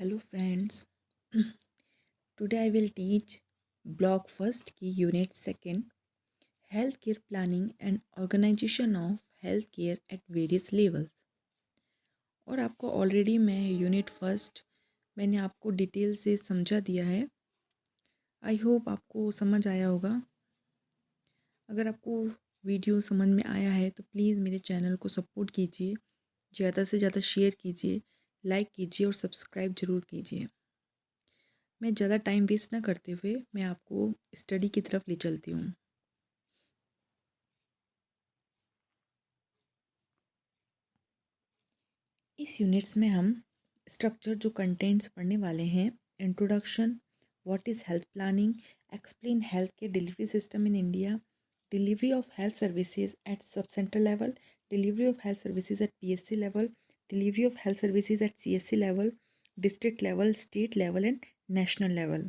Hello friends. Today I will teach block first की unit second healthcare planning and organization of healthcare at various levels। और आपको already मैं unit first मैंने आपको detail से समझा दिया है। आई होप आपको समझ आया होगा। अगर आपको वीडियो समझ में आया है तो प्लीज़ मेरे चैनल को सपोर्ट कीजिए, ज़्यादा से ज़्यादा शेयर कीजिए, लाइक कीजिए और सब्सक्राइब ज़रूर कीजिए। मैं ज़्यादा टाइम वेस्ट ना करते हुए मैं आपको स्टडी की तरफ ले चलती हूँ। इस यूनिट्स में हम स्ट्रक्चर जो कंटेंट्स पढ़ने वाले हैं: introduction, what is health planning, explain health care delivery system in India, delivery of health services at sub centre level, delivery of health services at PSC level, delivery of health services at CSC level, district level, state level and national level.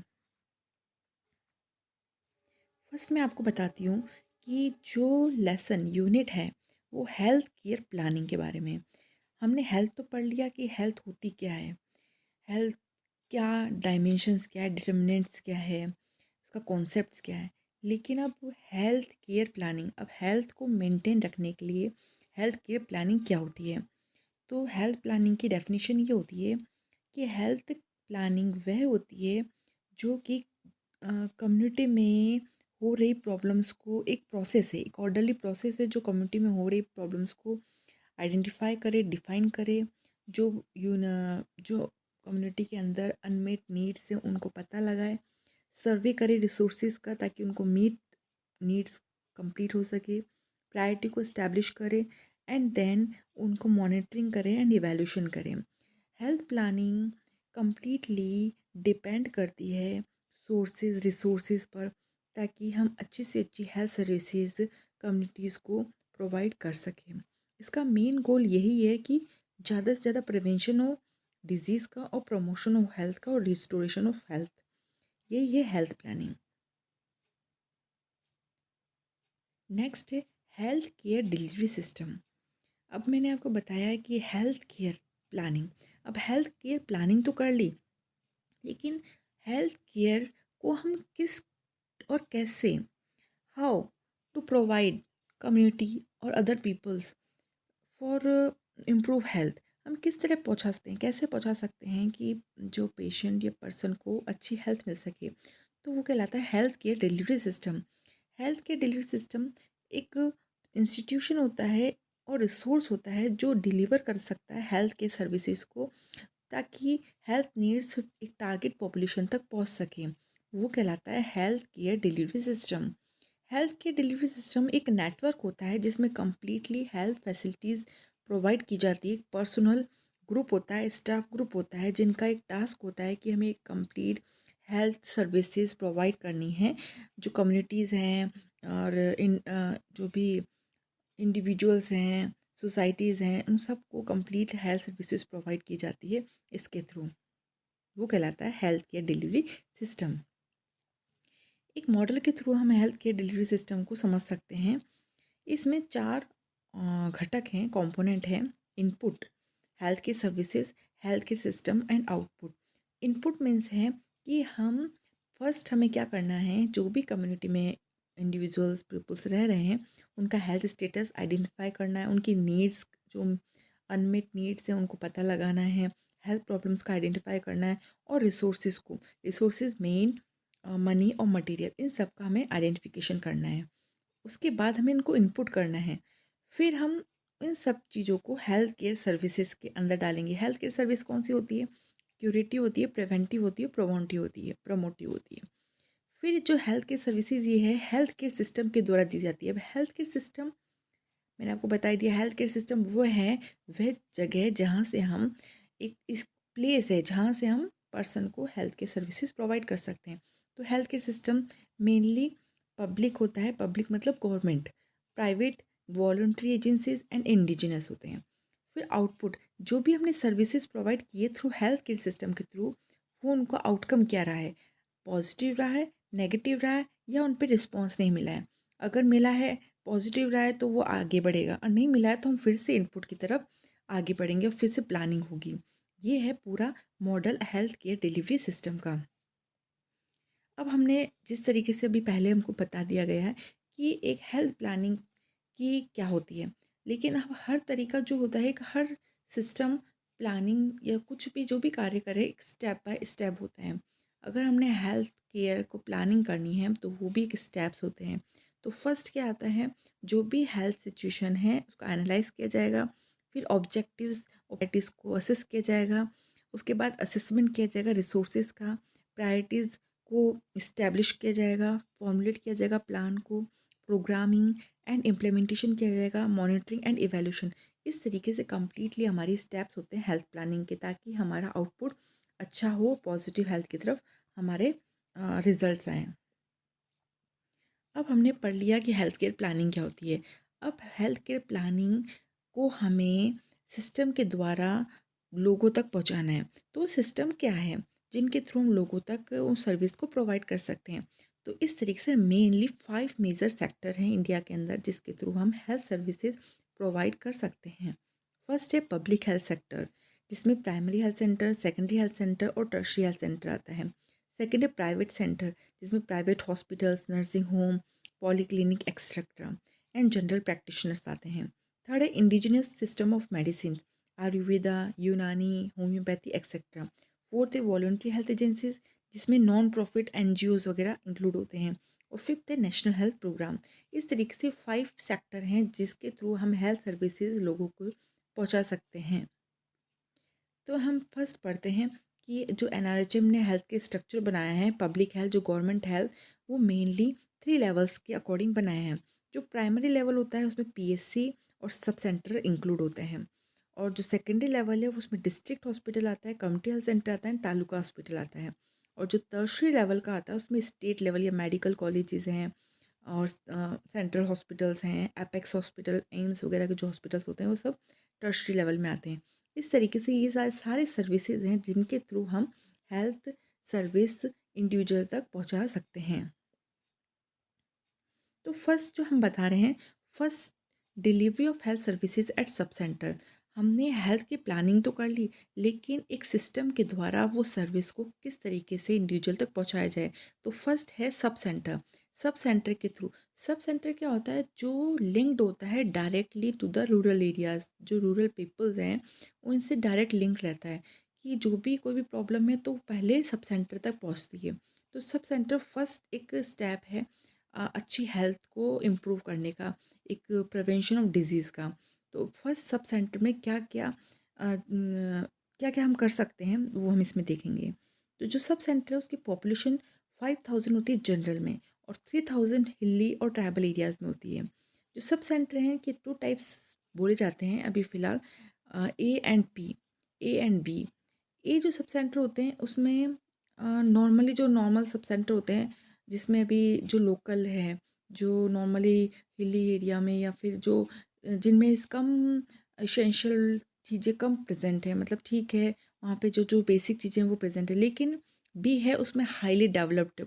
First मैं आपको बताती हूँ कि जो lesson unit है वो health care planning के बारे में। हमने हेल्थ तो पढ़ लिया कि हेल्थ होती क्या है, हेल्थ क्या डायमेंशंस क्या है, डिटर्मिनेंट्स क्या है, इसका कॉन्सेप्ट्स क्या है। लेकिन अब हेल्थ केयर प्लानिंग, अब हेल्थ को मेंटेन रखने के लिए हेल्थ केयर प्लानिंग क्या होती है। तो हेल्थ प्लानिंग की डेफिनेशन ये होती है कि हेल्थ प्लानिंग वह होती है जो कि कम्युनिटी में हो रही प्रॉब्लम्स को, एक प्रोसेस है, एक ऑर्डरली प्रोसेस है जो कम्युनिटी में हो रही प्रॉब्लम्स को आइडेंटिफाई करे, डिफाइन करे, जो जो कम्युनिटी के अंदर अनमेट नीड्स हैं उनको पता लगाए, सर्वे करे रिसोर्सेज का ताकि उनको मीट नीड्स कंप्लीट हो सके, प्रायोरिटी को इस्टेब्लिश करे एंड देन उनको मॉनिटरिंग करें एंड इवैल्यूएशन करें। हेल्थ प्लानिंग कंप्लीटली डिपेंड करती है सोर्सेज रिसोर्सेज पर, ताकि हम अच्छी से अच्छी हेल्थ सर्विसेज कम्युनिटीज़ को प्रोवाइड कर सकें। इसका मेन गोल यही है कि ज़्यादा से ज़्यादा प्रिवेंशन हो डिजीज़ का और प्रमोशन हो हेल्थ का और रिस्टोरेशन ऑफ हेल्थ। यही है हेल्थ प्लानिंग। नेक्स्ट है हेल्थ केयर डिलीवरी सिस्टम। अब मैंने आपको बताया है कि हेल्थ केयर प्लानिंग, अब हेल्थ केयर प्लानिंग तो कर ली, लेकिन हेल्थ केयर को हम किस और कैसे, हाउ टू प्रोवाइड कम्युनिटी और other peoples for improve health, हम किस तरह पहुंचा सकते हैं, कैसे पहुंचा सकते हैं कि जो पेशेंट या पर्सन को अच्छी हेल्थ मिल सके। तो वो कहलाता है health care delivery system. Health care delivery system एक इंस्टीट्यूशन होता है और रिसोर्स होता है जो डिलीवर कर सकता है हेल्थ केयर सर्विसेज को, ताकि हेल्थ नीड्स एक टारगेट पॉपुलेशन तक पहुंच सके। वो कहलाता है health care delivery system. Health care delivery system एक नेटवर्क होता है जिसमें कम्प्लीटली हेल्थ फैसिलिटीज़ प्रोवाइड की जाती है। एक पर्सनल ग्रुप होता है, स्टाफ ग्रुप होता है, जिनका एक टास्क होता है कि हमें एक कंप्लीट हेल्थ सर्विसेज प्रोवाइड करनी है। जो कम्युनिटीज़ हैं और जो भी इंडिविजुअल्स हैं, सोसाइटीज़ हैं, उन सबको कंप्लीट हेल्थ सर्विसेज प्रोवाइड की जाती है इसके थ्रू। वो कहलाता है हेल्थ केयर डिलीवरी सिस्टम। एक मॉडल के थ्रू हम हेल्थ केयर डिलीवरी सिस्टम को समझ सकते हैं। इसमें 4 घटक हैं, कंपोनेंट हैं: input, health care services, health care system and output. Input means है कि हम फर्स्ट हमें क्या करना है, जो भी कम्युनिटी में इंडिविजुअल्स पीपल्स रह रहे हैं उनका हेल्थ स्टेटस आइडेंटिफाई करना है, उनकी नीड्स जो अनमेट नीड्स हैं उनको पता लगाना है, हेल्थ प्रॉब्लम्स का आइडेंटिफाई करना है, और रिसोर्सेज को, रिसोर्सेज मेन मनी और मटेरियल, इन सब का हमें आइडेंटिफिकेशन करना है। उसके बाद हमें इनको इनपुट करना है। फिर हम इन सब चीज़ों को हेल्थ केयर सर्विसेज के अंदर डालेंगे। हेल्थ केयर सर्विस कौन सी होती है? क्यूरेटिव होती है, प्रिवेंटिव होती है, प्रोमोटिव होती है, प्रमोटिव होती है। फिर जो हेल्थ केयर सर्विसेज ये है हेल्थ केयर सिस्टम के द्वारा दी जाती है। अब हेल्थ केयर सिस्टम मैंने आपको बता दिया, हेल्थ केयर सिस्टम वो है, वह जगह जहाँ से हम, एक इस प्लेस है जहाँ से हम पर्सन को हेल्थ केयर सर्विसेज प्रोवाइड कर सकते हैं। तो health care system mainly public होता है, पब्लिक मतलब government, private, voluntary agencies and indigenous होते हैं। फिर आउटपुट, जो भी हमने सर्विसेज प्रोवाइड किए थ्रू हेल्थ केयर सिस्टम के थ्रू, वो उनका आउटकम क्या रहा है, पॉजिटिव रहा है, नेगेटिव रहा है, या उन पर रिस्पॉन्स नहीं मिला है। अगर मिला है, पॉजिटिव रहा है, तो वो आगे बढ़ेगा, और नहीं मिला है तो हम फिर से इनपुट की तरफ आगे बढ़ेंगे और फिर से प्लानिंग होगी। ये है पूरा model health care delivery system का। अब हमने जिस तरीके से अभी पहले हमको बता दिया गया है कि एक हेल्थ प्लानिंग की क्या होती है, लेकिन अब हर तरीका जो होता है, एक हर सिस्टम प्लानिंग या कुछ भी जो भी कार्य करे एक स्टेप बाय स्टेप होता है। अगर हमने हेल्थ केयर को प्लानिंग करनी है तो वो भी एक स्टेप्स होते हैं। तो फर्स्ट क्या आता है, जो भी हेल्थ सिचुएशन है उसको एनालाइज किया जाएगा, फिर ऑब्जेक्टिव्स ऑब्जेक्टिव्स को असेस किया जाएगा, उसके बाद असेसमेंट किया जाएगा रिसोर्सेज का, प्रायोरिटीज़ को इस्टेब्लिश किया जाएगा, फॉर्मुलेट किया जाएगा प्लान को, प्रोग्रामिंग एंड इम्प्लीमेंटेशन किया जाएगा, मॉनिटरिंग एंड इवैल्यूएशन। इस तरीके से कंप्लीटली हमारी स्टेप्स होते हैं हेल्थ प्लानिंग के, ताकि हमारा आउटपुट अच्छा हो, पॉजिटिव हेल्थ की तरफ हमारे रिजल्ट्स आएँ। अब हमने पढ़ लिया कि हेल्थ केयर प्लानिंग क्या होती है। अब हेल्थ केयर प्लानिंग को हमें सिस्टम के द्वारा लोगों तक पहुंचाना है। तो सिस्टम क्या है जिनके थ्रू हम लोगों तक उस सर्विस को प्रोवाइड कर सकते हैं। तो इस तरीके से मेनली 5 मेजर सेक्टर हैं इंडिया के अंदर जिसके थ्रू हम हेल्थ सर्विसेज प्रोवाइड कर सकते हैं। फर्स्ट है पब्लिक हेल्थ सेक्टर, जिसमें primary health centre, secondary health centre और टर्शियरी हेल्थ सेंटर आता है। सेकेंड है प्राइवेट सेंटर, जिसमें private hospitals, nursing home, polyclinic etcetera and general practitioners आते हैं। थर्ड है indigenous system of medicine, Ayurveda, यूनानी, होम्योपैथी एक्सेट्रा। फोर्थ है वॉलंटरी हेल्थ एजेंसीज, जिसमें नॉन प्रॉफिट एनजीओज वगैरह इंक्लूड होते हैं। और फिफ्थ है नेशनल हेल्थ प्रोग्राम। इस तरीके से 5 सेक्टर हैं जिसके थ्रू हम हेल्थ सर्विसेज लोगों को पहुंचा सकते हैं। तो हम फर्स्ट पढ़ते हैं कि जो एनआरएचएम ने हेल्थ के स्ट्रक्चर बनाया है, पब्लिक हेल्थ जो गवर्नमेंट हेल्थ, वो मेनली 3 लेवल्स के अकॉर्डिंग बनाया है। जो प्राइमरी लेवल होता है उसमें पीएससी और सब सेंटर इंक्लूड होते हैं, और जो सेकेंडरी लेवल है उसमें डिस्ट्रिक्ट हॉस्पिटल आता है, कम्युनिटी हेल्थ सेंटर आता है, तालुका हॉस्पिटल आता है। और जो टर्शरी लेवल का आता है उसमें स्टेट लेवल या मेडिकल कॉलेजेस हैं, और सेंट्रल हॉस्पिटल्स हैं, एपेक्स हॉस्पिटल, एम्स वगैरह के जो हॉस्पिटल्स होते हैं वो सब टर्शरी लेवल में आते हैं। इस तरीके से ये सारे सर्विसेज हैं जिनके थ्रू हम हेल्थ सर्विस इंडिविजुअल तक पहुंचा सकते हैं। तो फर्स्ट जो हम बता रहे हैं, first delivery of health services at sub centre. हमने हेल्थ की प्लानिंग तो कर ली, लेकिन एक सिस्टम के द्वारा वो सर्विस को किस तरीके से इंडिविजुअल तक पहुंचाया जाए। तो फर्स्ट है सब सेंटर। सब सेंटर के थ्रू, सब सेंटर क्या होता है, जो लिंक्ड होता है directly to the rural areas, जो रूरल पीपल्स हैं उनसे डायरेक्ट लिंक रहता है कि जो भी कोई भी प्रॉब्लम है तो पहले सब सेंटर तक पहुंचती है। तो सब सेंटर फर्स्ट एक स्टेप है अच्छी हेल्थ को इम्प्रूव करने का, एक प्रिवेंशन ऑफ डिजीज़ का। तो फर्स्ट सब सेंटर में क्या क्या क्या क्या हम कर सकते हैं वो हम इसमें देखेंगे। तो जो सब सेंटर है उसकी पॉपुलेशन 5000 होती है जनरल में, और 3000 हिली और ट्राइबल एरियाज़ में होती है। जो सब सेंटर हैं कि 2 टाइप्स बोले जाते हैं अभी फ़िलहाल, A and P, A and B. A जो सब सेंटर होते हैं उसमें नॉर्मली जो नॉर्मल सब सेंटर होते हैं, जिसमें अभी जो लोकल है, जो नॉर्मली हिली एरिया में या फिर जो जिनमें इस कम एसेंशियल चीज़ें कम प्रेजेंट है, मतलब ठीक है वहाँ पे जो जो बेसिक चीज़ें हैं वो प्रेजेंट है। लेकिन बी है उसमें हाईली डेवलप्ड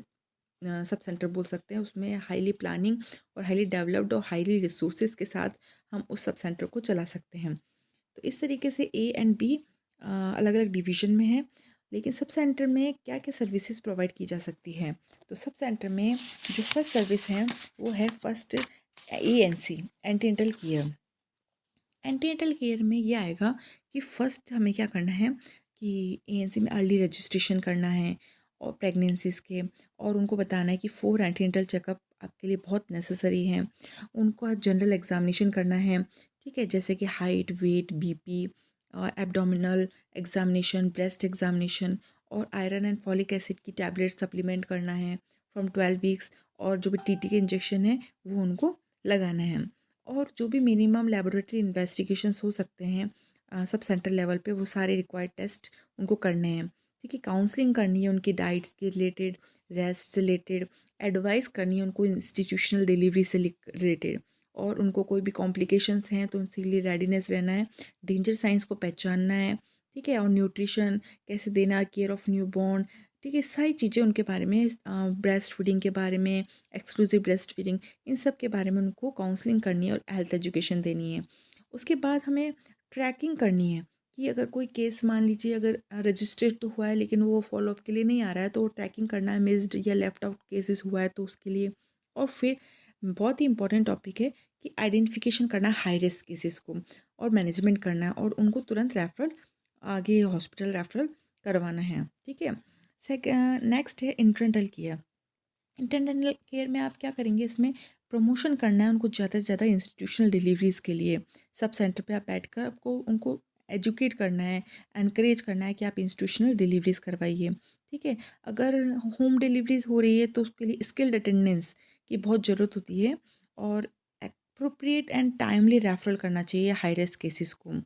सब सेंटर बोल सकते हैं, उसमें हाईली प्लानिंग और हाईली डेवलप्ड और हाईली रिसोर्सेज के साथ हम उस सब सेंटर को चला सकते हैं। तो इस तरीके से ए एंड बी अलग अलग डिवीज़न में है। लेकिन सब सेंटर में क्या क्या सर्विसेज प्रोवाइड की जा सकती है। तो सब सेंटर में जो फर्स्ट सर्विस है वो है first ANC, antenatal care. Antenatal care में ये आएगा कि फ़र्स्ट हमें क्या करना है कि एएनसी में अर्ली रजिस्ट्रेशन करना है और प्रेगनेंसीज़ के, और उनको बताना है कि 4 एंटीनेटल चेकअप आपके लिए बहुत नेसेसरी हैं। उनको जनरल एग्जामिनेशन करना है, ठीक है, जैसे कि हाइट, वेट, बीपी और एब्डोमिनल एग्जामिनेशन, ब्रेस्ट एग्जामिनेशन, और आयरन एंड फॉलिक एसिड की टैबलेट सप्लीमेंट करना है फ्रॉम 12 वीक्स, और जो भी टीटी के इंजेक्शन है वो उनको लगाना है। और जो भी मिनिमम लेबोरेटरी इन्वेस्टिगेशंस हो सकते हैं सब सेंटर लेवल पे, वो सारे रिक्वायर्ड टेस्ट उनको करने हैं। ठीक है, काउंसलिंग करनी है उनकी डाइट्स के रिलेटेड, रेस्ट से रिलेटेड, एडवाइस करनी है उनको इंस्टीट्यूशनल डिलीवरी से रिलेटेड, और उनको कोई भी कॉम्प्लिकेशंस हैं तो उनके लिए रेडीनेस रहना है, डेंजर साइंस को पहचानना है, ठीक है, और न्यूट्रिशन कैसे देना, केयर ऑफ़ न्यू बॉर्न, ठीक है, सारी चीज़ें उनके बारे में, ब्रेस्ट फीडिंग के बारे में, एक्सक्लूसिव ब्रेस्ट फीडिंग, इन सब के बारे में उनको काउंसलिंग करनी है और हेल्थ एजुकेशन देनी है। उसके बाद हमें ट्रैकिंग करनी है कि अगर कोई केस मान लीजिए अगर रजिस्टर्ड तो हुआ है लेकिन वो फॉलोअप के लिए नहीं आ रहा है, तो ट्रैकिंग करना है, मिस्ड या लेफ्ट आउट केसेस हुआ है तो उसके लिए। और फिर बहुत ही इंपॉर्टेंट टॉपिक है कि आइडेंटिफिकेशन करना है हाई रिस्क केसेस को, और मैनेजमेंट करना है और उनको तुरंत रेफरल आगे हॉस्पिटल रेफरल करवाना है। ठीक है। नेक्स्ट है इंटरनेटल केयर। इंटरनेटल केयर में आप क्या करेंगे, इसमें प्रमोशन करना है उनको ज़्यादा से ज़्यादा इंस्टीट्यूशनल डिलीवरीज़ के लिए। सब सेंटर पे आप बैठकर आपको उनको एजुकेट करना है, एनकरेज करना है कि आप इंस्टीट्यूशनल डिलीवरीज़ करवाइए। ठीक है। अगर होम डिलीवरीज़ हो रही है तो उसके लिए स्किल्ड अटेंडेंस की बहुत ज़रूरत होती है, और अप्रोप्रिएट एंड टाइमली रेफरल करना चाहिए हाई रिस्क केसेस को।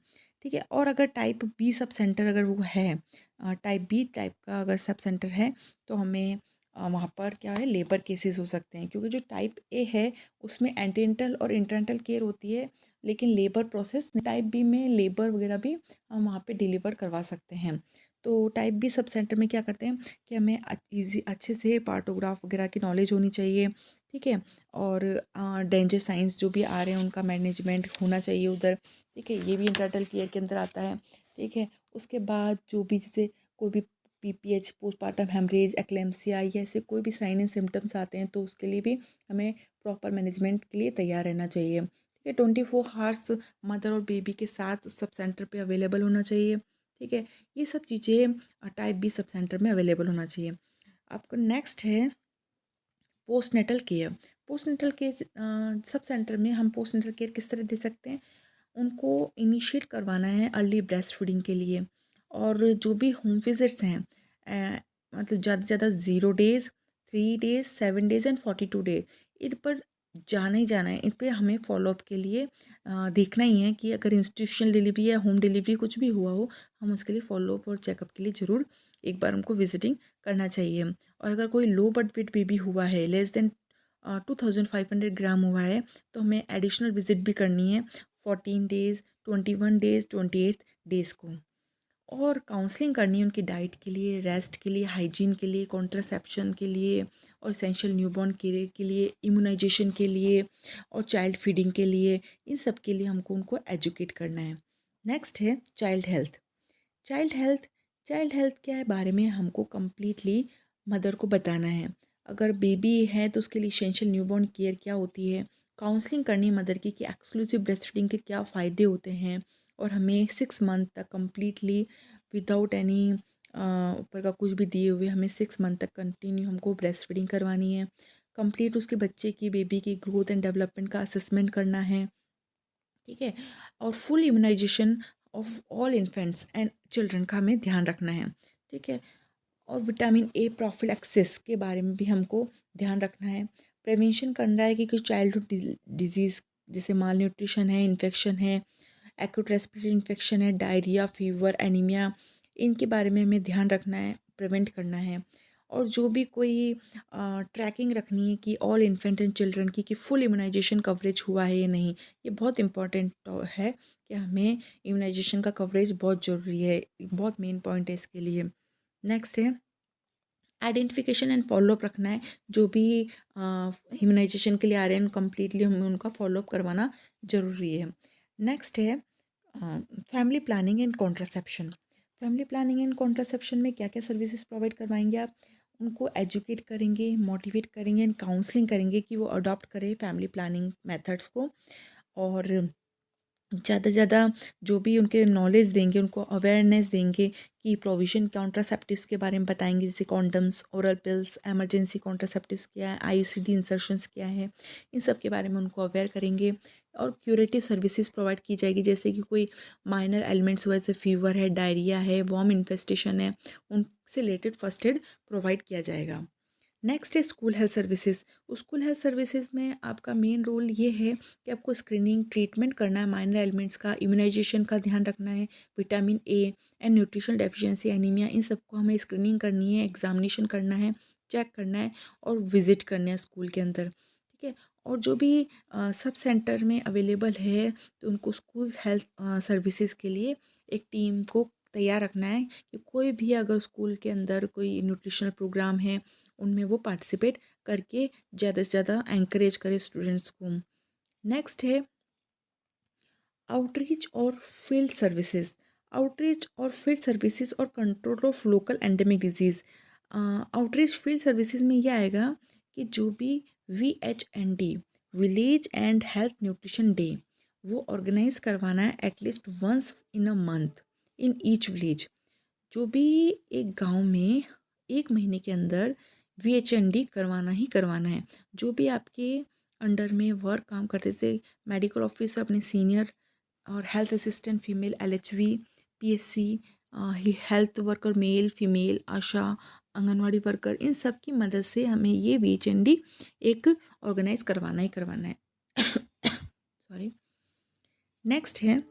ठीक है। और अगर टाइप बी सब सेंटर अगर वो है, टाइप बी टाइप का अगर सब सेंटर है, तो हमें वहाँ पर क्या है, लेबर केसेस हो सकते हैं, क्योंकि जो टाइप ए है उसमें एंटीनेंटल और इंटरनेंटल केयर होती है, लेकिन लेबर प्रोसेस टाइप बी में लेबर वगैरह भी हम वहाँ पे डिलीवर करवा सकते हैं। तो टाइप बी सब सेंटर में क्या करते हैं कि हमें ईजी अच्छे से पार्टोग्राफ वगैरह की नॉलेज होनी चाहिए। ठीक है। और डेंजर साइंस जो भी आ रहे हैं उनका मैनेजमेंट होना चाहिए उधर। ठीक है, ये भी इंटरनेंटल केयर के अंदर आता है। ठीक है। उसके बाद जो भी जैसे कोई भी पीपीएच पोस्टमार्टम हेमरेज एक्लेम्सिया या ऐसे कोई भी साइन एंड सिम्टम्स आते हैं तो उसके लिए भी हमें प्रॉपर मैनेजमेंट के लिए तैयार रहना चाहिए। ठीक है। 24 आवर्स मदर और बेबी के साथ सब सेंटर पे अवेलेबल होना चाहिए। ठीक है। ये सब चीज़ें टाइप बी सब सेंटर में अवेलेबल होना चाहिए। आपको नेक्स्ट है postnatal care. Postnatal care sub centre में हम पोस्ट नेटल केयर किस तरह दे सकते हैं, उनको इनिशिएट करवाना है अर्ली ब्रेस्ट फीडिंग के लिए। और जो भी होम विजिट्स हैं, मतलब ज़्यादा से ज़्यादा 0 days, 3 days, 7 days and 42 days, इन पर जाना ही जाना है। इन पर हमें फॉलोअप के लिए देखना ही है कि अगर इंस्टीट्यूशनल डिलीवरी या होम डिलीवरी कुछ भी हुआ हो, हम उसके लिए फॉलोअप और चेकअप के लिए ज़रूर एक बार हमको विजिटिंग करना चाहिए। और अगर कोई लो बर्थ वेट बेबी हुआ है, लेस देन 2500 ग्राम हुआ है, तो हमें एडिशनल विजिट भी करनी है 14 डेज़, 21 डेज़, 28 डेज़ को। और काउंसलिंग करनी है उनकी डाइट के लिए, रेस्ट के लिए, हाइजीन के लिए, कॉन्ट्रासेप्शन के लिए, और एसेंशियल न्यूबॉर्न केयर के लिए, इम्यूनाइजेशन के लिए, और चाइल्ड फीडिंग के लिए। इन सब के लिए हमको उनको एजुकेट करना है। नेक्स्ट है child health. Child health child health के बारे में हमको कम्प्लीटली मदर को बताना है। अगर बेबी है तो उसके लिए एसेंशियल न्यूबॉर्न केयर क्या होती है, काउंसलिंग करनी है मदर की कि एक्सक्लूसिव ब्रेस्ट फीडिंग के क्या फ़ायदे होते हैं, और हमें 6 मंथ तक कम्प्लीटली विदाउट एनी ऊपर का कुछ भी दिए हुए हमें 6 मंथ तक कंटिन्यू हमको ब्रेस्ट फीडिंग करवानी है। कंप्लीट उसके बच्चे की बेबी की ग्रोथ एंड डेवलपमेंट का असेसमेंट करना है। ठीक है। और full immunisation of all infants and children का हमें ध्यान रखना है। ठीक है। और विटामिन ए प्रोफिलैक्सिस के बारे में भी हमको ध्यान रखना है। प्रिवेंशन करना है कि कुछ चाइल्डहुड डिजीज़ जैसे माल न्यूट्रिशन है, इन्फेक्शन है, एक्यूट रेस्पिरेटरी इन्फेक्शन है, डायरिया, फीवर, एनीमिया, इनके बारे में हमें ध्यान रखना है, प्रिवेंट करना है। और जो भी कोई ट्रैकिंग रखनी है कि ऑल इन्फेंट एंड चिल्ड्रन की कि फुल इम्यूनाइजेशन कवरेज हुआ है या नहीं। ये बहुत इंपॉर्टेंट है कि हमें इम्यूनाइजेशन का कवरेज बहुत ज़रूरी है, बहुत मेन पॉइंट है इसके लिए। नेक्स्ट है आइडेंटिफिकेशन एंड फॉलोअप रखना है। जो भी इम्यूनाइजेशन के लिए आ रहे हैं कम्प्लीटली हमें उनका फॉलोअप करवाना ज़रूरी है। नेक्स्ट है family planning and contraception. Family planning and contraception में क्या क्या सर्विसेज प्रोवाइड करवाएंगे आप, उनको एजुकेट करेंगे, मोटिवेट करेंगे एंड काउंसलिंग करेंगे कि वो अडॉप्ट करें फैमिली प्लानिंग मेथड्स को। और ज़्यादा से ज़्यादा जो भी उनके नॉलेज देंगे, उनको अवेयरनेस देंगे कि प्रोविज़न कॉन्ट्रासेप्टिव्स के बारे में बताएंगे, जैसे condoms, oral pills, emergency contraceptives क्या है, आईयूसीडी इंसर्शंस क्या है, इन सब के बारे में उनको अवेयर करेंगे। और क्यूरेटिव सर्विसेज प्रोवाइड की जाएगी, जैसे कि कोई माइनर एलिमेंट्स हुआ जैसे फीवर है, डायरिया है, वॉर्म इन्फेस्टेशन है, उनसे रिलेटेड फर्स्ट एड प्रोवाइड किया जाएगा। नेक्स्ट है school health services. School health services में आपका मेन रोल ये है कि आपको स्क्रीनिंग ट्रीटमेंट करना है, माइनर एलिमेंट्स का, इम्यूनाइजेशन का ध्यान रखना है, vitamin A and nutritional deficiency, anaemia, इन सबको हमें स्क्रीनिंग करनी है, एग्जामिनेशन करना है, चेक करना है, और विजिट करना है स्कूल के अंदर। ठीक है। और जो भी सब सेंटर में अवेलेबल है तो उनको स्कूल हेल्थ सर्विसेज के लिए एक टीम को तैयार रखना है कि कोई भी अगर स्कूल के अंदर कोई न्यूट्रिशनल प्रोग्राम है उनमें वो पार्टिसिपेट करके ज़्यादा से ज़्यादा एंकरेज करे स्टूडेंट्स को। नेक्स्ट है आउटरीच और फील्ड सर्विसेज। आउटरीच और फील्ड सर्विसेज और control of local endemic disease. Outreach field services में ये आएगा कि जो भी VHND, village and health nutrition day, वो ऑर्गेनाइज करवाना है at least once in a month in each village. जो भी एक गांव में एक महीने के अंदर VHND करवाना ही करवाना है। जो भी आपके अंडर में वर्क काम करते थे, मेडिकल ऑफिसर अपने सीनियर और health assistant female LHV, PSC, health worker male female, ASHA, anganwadi worker, इन सब की मदद से हमें ये VHND एक ऑर्गेनाइज करवाना ही करवाना है। सॉरी। नेक्स्ट है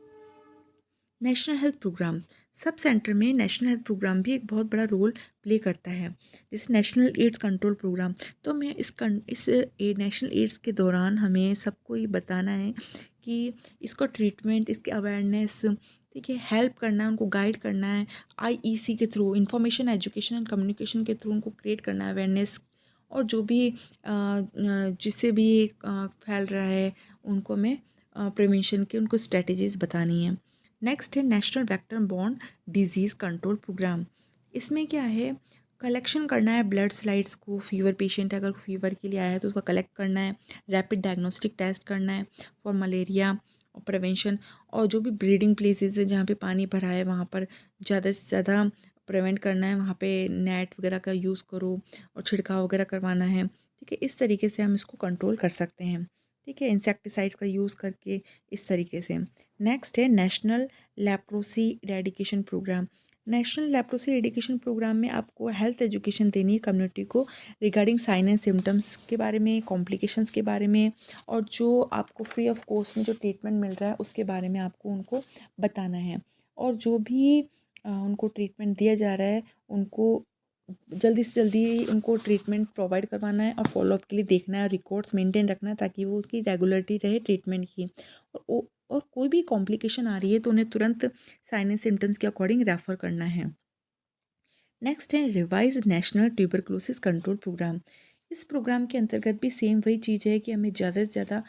national health programme. Sub centre में नेशनल हेल्थ प्रोग्राम भी एक बहुत बड़ा रोल प्ले करता है, जैसे नेशनल एड्स कंट्रोल प्रोग्राम। तो मैं इस नेशनल एड्स के दौरान हमें सबको ये बताना है कि इसको ट्रीटमेंट, इसकी अवेयरनेस, ठीक है, हेल्प करना है, उनको गाइड करना है। IEC के through, information education and communication के थ्रू उनको क्रिएट करना है अवेयरनेस। और जो भी जिससे भी फैल रहा है उनको हमें प्रिवेंशन की उनको स्ट्रेटजीज बतानी है। नेक्स्ट है national vector borne disease control programme. इसमें क्या है, कलेक्शन करना है ब्लड स्लाइड्स को। फीवर पेशेंट अगर फीवर के लिए आया है तो उसका कलेक्ट करना है। रैपिड डायग्नोस्टिक टेस्ट करना है फॉर मलेरिया और प्रिवेंशन। और जो भी ब्रीडिंग प्लेसेस है जहाँ पे पानी भरा है वहाँ पर ज़्यादा से ज़्यादा प्रिवेंट करना है, वहाँ पे नेट वगैरह का यूज़ करो और छिड़काव वगैरह करवाना है। ठीक है, इस तरीके से हम इसको कंट्रोल कर सकते हैं। ठीक है, इंसेक्टिसाइड्स का यूज़ करके इस तरीके से। नेक्स्ट है national leprosy eradication programme. National leprosy eradication programme में आपको हेल्थ एजुकेशन देनी है कम्युनिटी को रिगार्डिंग साइन एंड सिम्टम्स के बारे में, कॉम्प्लिकेशंस के बारे में, और जो आपको फ्री ऑफ कॉस्ट में जो ट्रीटमेंट मिल रहा है उसके बारे में आपको उनको बताना है। और जो भी उनको ट्रीटमेंट दिया जा रहा है उनको जल्दी से जल्दी उनको ट्रीटमेंट प्रोवाइड करवाना है और फॉलोअप के लिए देखना है, रिकॉर्ड्स मेंटेन रखना है ताकि वो उसकी रेगुलरिटी रहे ट्रीटमेंट की। और कोई भी कॉम्प्लिकेशन आ रही है तो उन्हें तुरंत साइन एंड सिम्टम्स के अकॉर्डिंग रेफर करना है। नेक्स्ट है revise national tuberculosis control programme. इस प्रोग्राम के अंतर्गत भी सेम वही चीज़ है कि हमें ज़्यादा से ज़्यादा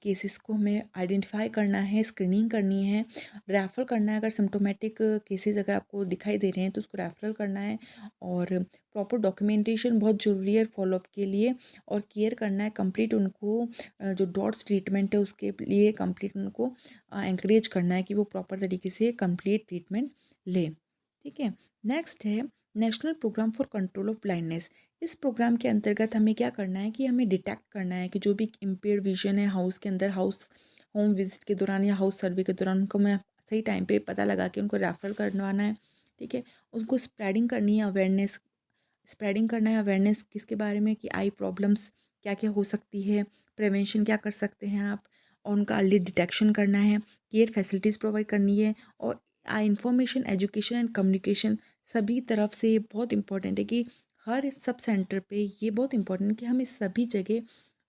केसेस को हमें आइडेंटिफाई करना है, स्क्रीनिंग करनी है, रेफर करना है। अगर सिम्टोमेटिक केसेस अगर आपको दिखाई दे रहे हैं तो उसको रेफरल करना है। और प्रॉपर डॉक्यूमेंटेशन बहुत ज़रूरी है फॉलोअप के लिए। और केयर करना है कंप्लीट उनको, जो डॉट्स ट्रीटमेंट है उसके लिए कंप्लीट उनको एंकरेज करना है कि वो प्रॉपर तरीके से कंप्लीट ट्रीटमेंट ले। ठीक है। नेक्स्ट है national programme for control of blindness. इस प्रोग्राम के अंतर्गत हमें क्या करना है कि हमें डिटेक्ट करना है कि जो भी इम्पेयर्ड विजन है हाउस के अंदर, हाउस होम विजिट के दौरान या हाउस सर्वे के दौरान, उनको मैं सही टाइम पे पता लगा के उनको रेफर करवाना है। ठीक है, उनको स्प्रेडिंग करनी है अवेयरनेस, स्प्रेडिंग करना है अवेयरनेस किसके बारे में कि आई प्रॉब्लम्स क्या क्या हो सकती है, प्रिवेंशन क्या कर सकते हैं आप, और उनका अर्ली डिटेक्शन करना है, केयर फैसिलिटीज़ प्रोवाइड करनी है। और इंफॉर्मेशन एजुकेशन एंड कम्युनिकेशन सभी तरफ से ये बहुत इंपॉर्टेंट है कि हर सब सेंटर पे ये बहुत इंपॉर्टेंट है कि हमें सभी जगह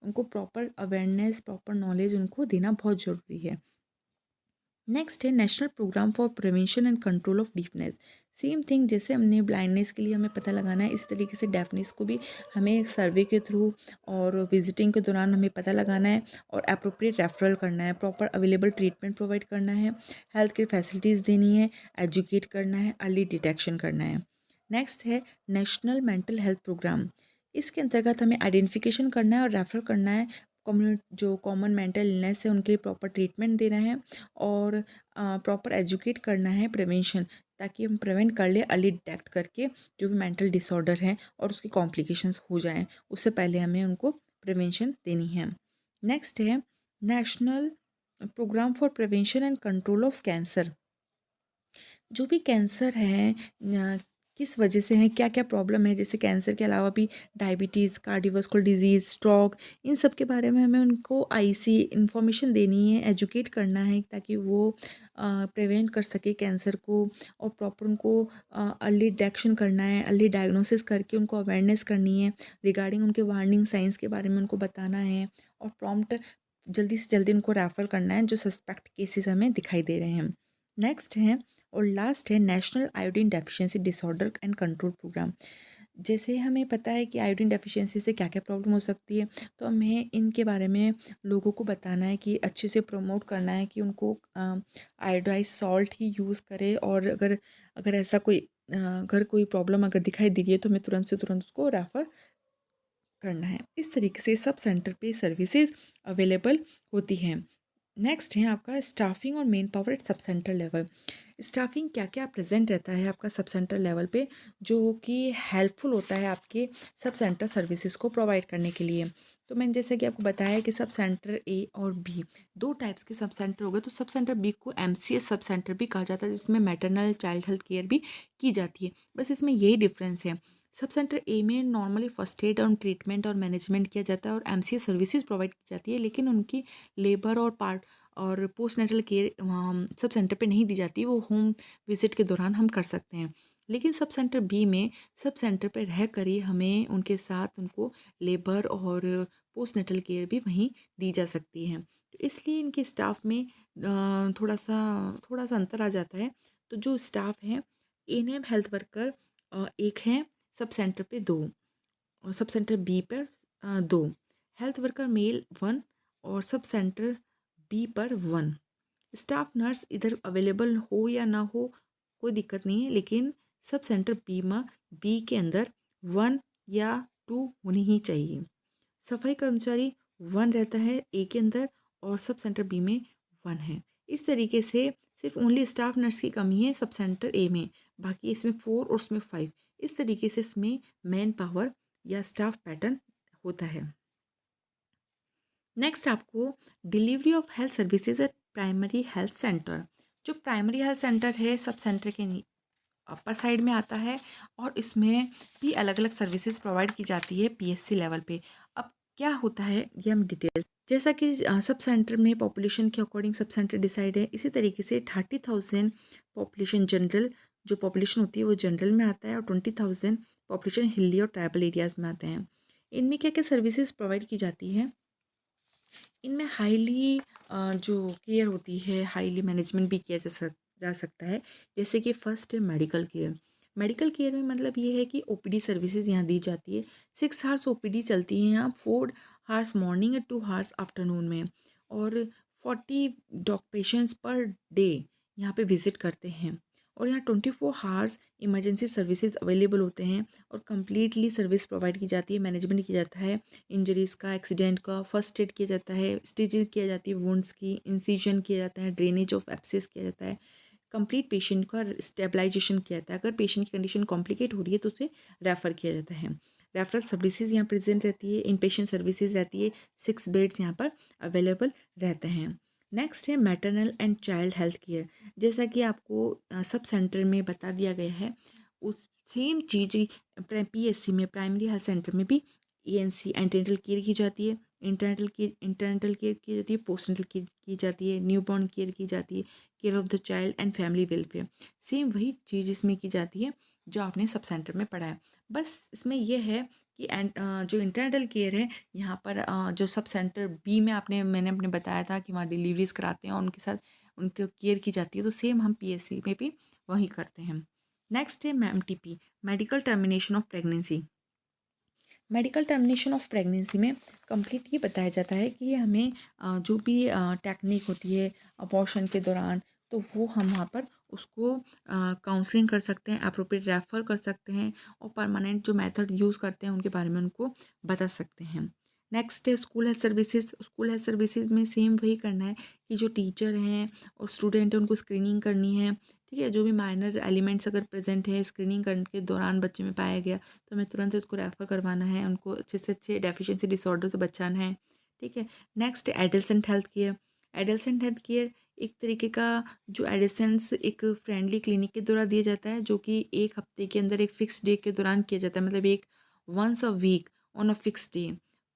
उनको प्रॉपर अवेयरनेस, प्रॉपर नॉलेज उनको देना बहुत ज़रूरी है। नेक्स्ट है national programme for prevention and control of deafness. Same thing, जैसे हमने ब्लाइंडनेस के लिए हमें पता लगाना है, इस तरीके से डेफनेस को भी हमें एक सर्वे के थ्रू और विजिटिंग के दौरान हमें पता लगाना है और अप्रोप्रिएट रेफरल करना है, प्रॉपर अवेलेबल ट्रीटमेंट प्रोवाइड करना है, हेल्थ केयर फैसिलिटीज़ देनी है, एजुकेट करना है, अर्ली डिटेक्शन करना है। नेक्स्ट है नेशनल मेंटल हेल्थ प्रोग्राम। इसके अंतर्गत हमें आइडेंटिफिकेशन करना है और रेफर करना है कम्युनिटी जो कॉमन मेंटल इलनेस है उनके लिए प्रॉपर ट्रीटमेंट देना है और प्रॉपर एजुकेट करना है प्रिवेंशन, ताकि हम प्रिवेंट कर ले अर्ली डिटेक्ट करके जो भी मेंटल डिसऑर्डर हैं और उसकी कॉम्प्लिकेशंस हो जाएं उससे पहले हमें उनको प्रिवेंशन देनी है। नेक्स्ट है national programme for prevention and control of cancer. जो भी कैंसर है किस वजह से है, क्या क्या प्रॉब्लम है, जैसे कैंसर के अलावा भी डायबिटीज़, कार्डियोवास्कुलर डिजीज़, स्ट्रोक, इन सब के बारे में हमें उनको आईसी इन्फॉर्मेशन देनी है, एजुकेट करना है ताकि वो प्रिवेंट कर सके कैंसर को। और प्रॉपर उनको अर्ली डिटेक्शन करना है, अर्ली डायग्नोसिस करके उनको अवेयरनेस करनी है रिगार्डिंग उनके वार्निंग साइंस के बारे में उनको बताना है। और प्रॉम्प्ट जल्दी से जल्दी उनको रेफर करना है जो सस्पेक्ट केसेस हमें दिखाई दे रहे हैं। नेक्स्ट है और लास्ट है national iodine deficiency disorder and control programme. जैसे हमें पता है कि आयोडीन डेफिशिएंसी से क्या क्या प्रॉब्लम हो सकती है, तो हमें इनके बारे में लोगों को बताना है कि अच्छे से प्रमोट करना है कि उनको आयोडाइज सॉल्ट ही यूज़ करें। और अगर अगर ऐसा कोई अगर कोई प्रॉब्लम अगर दिखाई दे रही है तो हमें तुरंत से तुरंत उसको रेफ़र करना है। इस तरीके से सब सेंटर पे सर्विसेज अवेलेबल होती हैं। नेक्स्ट है आपका स्टाफिंग और manpower at sub centre level. Staffing क्या क्या प्रेजेंट रहता है आपका सब सेंटर लेवल पे, जो कि हेल्पफुल होता है आपके सब सेंटर सर्विसेज को प्रोवाइड करने के लिए। तो मैंने जैसे कि आपको बताया कि सब सेंटर ए और बी दो टाइप्स के सब सेंटर हो गए। तो सब सेंटर बी को एमसीएस सब सेंटर भी कहा जाता है, जिसमें मैटरनल चाइल्ड हेल्थ केयर भी की जाती है। बस इसमें यही डिफरेंस है। सब सेंटर ए में नॉर्मली फर्स्ट एड और ट्रीटमेंट और मैनेजमेंट किया जाता है और एमसीएस सर्विसेज प्रोवाइड की जाती है, लेकिन उनकी लेबर और पार्ट और postnatal care sub centre पे नहीं दी जाती, वो होम विजिट के दौरान हम कर सकते हैं। लेकिन सब सेंटर बी में सब सेंटर पे रह कर ही हमें उनके साथ उनको लेबर और पोस्ट नेटल केयर भी वहीं दी जा सकती है। तो इसलिए इनके स्टाफ में थोड़ा सा अंतर आ जाता है। तो जो स्टाफ हैं, एएनएम हेल्थ वर्कर एक हैं, सब सेंटर पे दो, और सब सेंटर बी पर दो, हेल्थ वर्कर मेल वन, और सब सेंटर बी पर वन। स्टाफ नर्स इधर अवेलेबल हो या ना हो कोई दिक्कत नहीं है, लेकिन सब सेंटर बी के अंदर वन या टू होनी ही चाहिए। सफाई कर्मचारी वन रहता है ए के अंदर, और सब सेंटर बी में वन है। इस तरीके से सिर्फ ओनली स्टाफ नर्स की कमी है सब सेंटर ए में, बाकी इसमें 4 और उसमें 5। इस तरीके से इसमें मैन पावर या स्टाफ पैटर्न होता है। नेक्स्ट आपको delivery of health services at primary health centre. जो प्राइमरी हेल्थ सेंटर है सब सेंटर के अपर साइड में आता है, और इसमें भी अलग अलग सर्विसेज प्रोवाइड की जाती है पीएससी लेवल पे। अब क्या होता है ये हम डिटेल, जैसा कि सब सेंटर में पॉपुलेशन के अकॉर्डिंग सब सेंटर डिसाइड है, इसी तरीके से 30,000 पॉपुलेशन जनरल, जो पॉपुलेशन होती है वो जनरल में आता है, और 20,000 पॉपुलेशन हिली और ट्राइबल एरियाज़ में आते हैं। इनमें क्या क्या सर्विसेज प्रोवाइड की जाती है, इनमें हाईली जो केयर होती है, हाईली मैनेजमेंट भी किया जा सकता है। जैसे कि फर्स्ट है मेडिकल केयर। मेडिकल केयर में मतलब ये है कि ओपीडी सर्विसेज यहाँ दी जाती है। 6 आवर्स ओपीडी चलती है यहाँ, 4 आवर्स मॉर्निंग और 2 आवर्स आफ्टरनून में, और 40 डॉग पेशेंट्स पर डे यहाँ पे विजिट करते हैं। और यहाँ 24 आवर्स इमरजेंसी सर्विसेज अवेलेबल होते हैं, और कम्प्लीटली सर्विस प्रोवाइड की जाती है, मैनेजमेंट किया जाता है इंजरीज़ का, एक्सीडेंट का, फर्स्ट एड किया जाता है, स्टिचिंग किया जाती है वुंड्स की, इंसिजन किया जाता है, ड्रेनेज ऑफ एब्सेस किया जाता है, कंप्लीट पेशेंट का स्टेबलाइजेशन किया जाता है। अगर पेशेंट की कंडीशन कॉम्प्लिकेट हो रही है तो उसे रेफ़र किया जाता है। रेफरल सर्विसेज यहाँ प्रेजेंट रहती है, इन पेशेंट सर्विसेज रहती है, 6 बेड्स यहाँ पर अवेलेबल रहते हैं। नेक्स्ट है maternal and child health care. जैसा कि आपको सब सेंटर में बता दिया गया है, उस सेम चीज़ पीएससी में प्राइमरी हेल्थ सेंटर में भी एएनसी एंटीनेटल केयर की जाती है, इंटरनेटल केयर की जाती है, पोस्टनेटल केयर की जाती है, न्यूबॉर्न केयर की जाती है, care of the child and family welfare. Same वही चीज़ इसमें की जाती है जो आपने सब सेंटर में पढ़ा है। बस इसमें यह है कि जो इंटरनेटल केयर है यहाँ पर जो सब सेंटर बी में मैंने अपने बताया था कि वहाँ डिलीवरीज कराते हैं और उनके साथ उनको केयर की जाती है, तो सेम हम पीएससी में भी वही करते हैं। नेक्स्ट है MTP, medical termination of pregnancy. Medical termination of pregnancy में कंप्लीट ये बताया जाता है कि हमें जो भी टेक्निक होती है अबॉर्शन के दौरान, तो वो हम वहाँ पर उसको काउंसलिंग कर सकते हैं, अप्रोप्रिएट रेफ़र कर सकते हैं, और परमानेंट जो मेथड यूज़ करते हैं उनके बारे में उनको बता सकते हैं। नेक्स्ट है school health services. School health services में सेम वही करना है कि जो टीचर हैं और स्टूडेंट हैं उनको स्क्रीनिंग करनी है, ठीक है। जो भी माइनर एलिमेंट्स अगर प्रेजेंट है स्क्रीनिंग करने के दौरान बच्चे में पाया गया, तो हमें तुरंत उसको रेफ़र करवाना है, उनको अच्छे से अच्छे डेफिशिएंसी डिसऑर्डर से बचाना है, ठीक है। Next adolescent health care. Adolescent health care एक तरीके का जो एडिसन्स एक फ्रेंडली क्लिनिक के द्वारा दिया जाता है, जो कि एक हफ्ते के अंदर एक फ़िक्स डे के दौरान किया जाता है, मतलब एक once a week on a fix day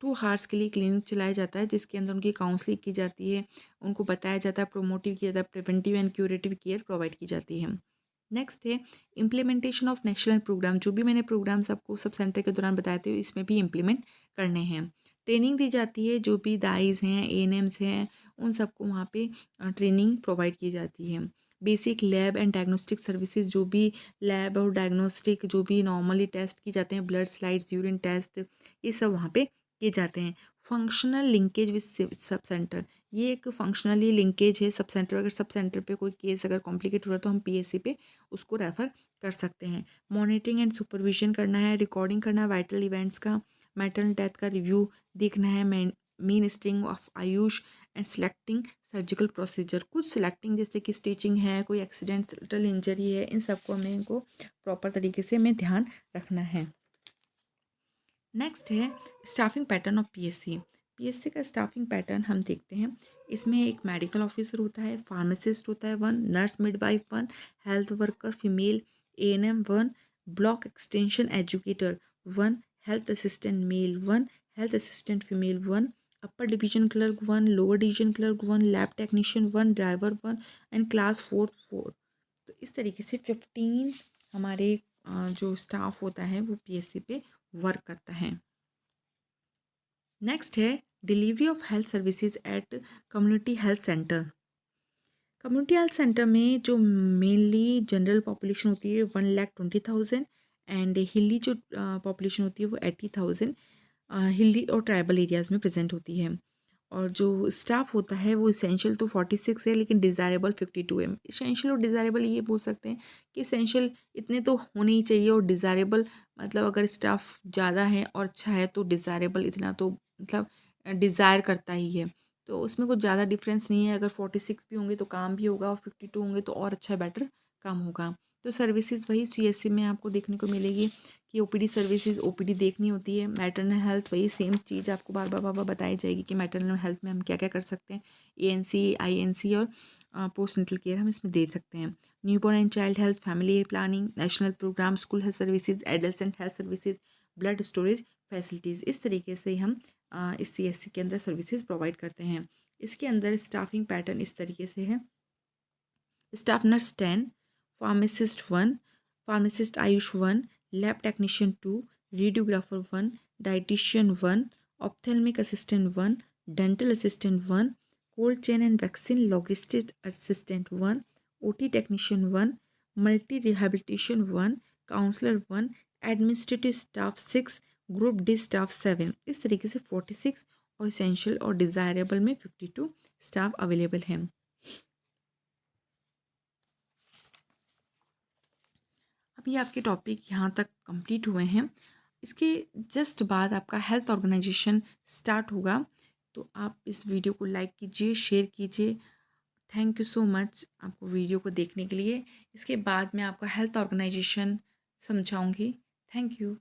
2 hours के लिए क्लिनिक चलाया जाता है, जिसके अंदर उनकी काउंसलिंग की जाती है, उनको बताया जाता है, प्रोमोटिव किया जाता है, preventive and curative care provide की जाती है। नेक्स्ट है इम्प्लीमेंटेशन ऑफ नेशनल प्रोग्राम। जो भी मैंने प्रोग्राम्स आपको सब सेंटर के दौरान बताए थे इसमें भी इम्प्लीमेंट करने हैं। ट्रेनिंग दी जाती है, जो भी दाइज हैं एएनएम्स हैं उन सबको वहाँ पे ट्रेनिंग प्रोवाइड की जाती है। Basic lab and diagnostic services, जो भी लैब और डायग्नोस्टिक जो भी नॉर्मली टेस्ट की जाते हैं, ब्लड स्लाइड्स, यूरिन टेस्ट, ये सब वहाँ पे किए जाते हैं। Functional linkage with sub centre, ये एक फंक्शनली लिंकेज है सब सेंटर। अगर सब सेंटर पे कोई केस अगर कॉम्प्लिकेट हो रहा है तो हम पीएससी पे उसको रेफ़र कर सकते हैं। मॉनिटरिंग एंड सुपरविजन करना है, रिकॉर्डिंग करना है वाइटल इवेंट्स का, मैटरनल डेथ का रिव्यू देखना है, mean string of Ayush and selecting surgical procedure. कुछ सिलेक्टिंग जैसे कि स्टिचिंग है, कोई एक्सीडेंटल इंजरी है, इन सबको हमें इनको प्रॉपर तरीके से हमें ध्यान रखना है। नेक्स्ट है staffing pattern of PSC. PSC का स्टाफिंग पैटर्न हम देखते हैं। इसमें एक मेडिकल ऑफिसर होता है, फार्मासिस्ट होता है 1, nurse midwife 1, health worker female ANM 1, block extension educator 1, health assistant male 1, health assistant female 1, upper division clerk 1, lower division clerk 1, lab technician 1, driver 1 and class 4 4। तो इस तरीके से 15 हमारे जो स्टाफ होता है वो पीएससी पे वर्क करता है। नेक्स्ट है delivery of health services at community health centre. Community health centre में जो मेनली जनरल पॉपुलेशन होती है 1,20,000 एंड हिली जो पॉपुलेशन होती है वो 80,000 हिली और ट्राइबल एरियाज़ में प्रेजेंट होती है। और जो स्टाफ होता है वो इसेंशियल तो 46 है लेकिन डिज़ायरेबल 52 है। इसेंशियल और डिज़ायरेबल ये बोल सकते हैं कि इसेंशियल इतने तो होने ही चाहिए और डिज़ायरेबल मतलब अगर स्टाफ ज़्यादा है और अच्छा है तो डिज़ायरेबल इतना तो मतलब डिज़ायर करता ही है। तो उसमें कुछ ज़्यादा डिफरेंस नहीं है। अगर 46 भी होंगे तो काम भी होगा और 52 होंगे तो और अच्छा बेटर काम होगा। तो सर्विसेज वही सीएससी में आपको देखने को मिलेगी कि ओपीडी सर्विसेज ओपीडी देखनी होती है। मैटरनल हेल्थ वही सेम चीज़ आपको बार बार बताई जाएगी कि मैटरनल हेल्थ में हम क्या क्या कर सकते हैं। एएनसी आईएनसी और पोस्ट नेटल केयर हम इसमें दे सकते हैं। Newborn and child health, family planning, national programme, school health services, adolescent health services, blood storage facilities, इस तरीके से हम इस सीएससी के अंदर सर्विसेज प्रोवाइड करते हैं। इसके अंदर स्टाफिंग पैटर्न इस तरीके से है। Staff nurse 10, pharmacist 1, pharmacist AYUSH 1, lab technician 2, radiographer 1, dietitian 1, ophthalmic assistant 1, dental assistant 1, cold chain and vaccine logistic assistant 1, OT technician 1, multi rehabilitation 1, counsellor 1, administrative staff 6, group D staff 7। इस तरीके से 46 और इसेंशियल और desirable में 52 स्टाफ अवेलेबल हैं। अभी आपके topic यहाँ तक कंप्लीट हुए हैं। इसके जस्ट बाद आपका हेल्थ ऑर्गेनाइजेशन स्टार्ट होगा। तो आप इस वीडियो को लाइक कीजिए, शेयर कीजिए। थैंक यू सो मच आपको वीडियो को देखने के लिए। इसके बाद मैं आपका हेल्थ ऑर्गेनाइजेशन समझाऊंगी। Thank you.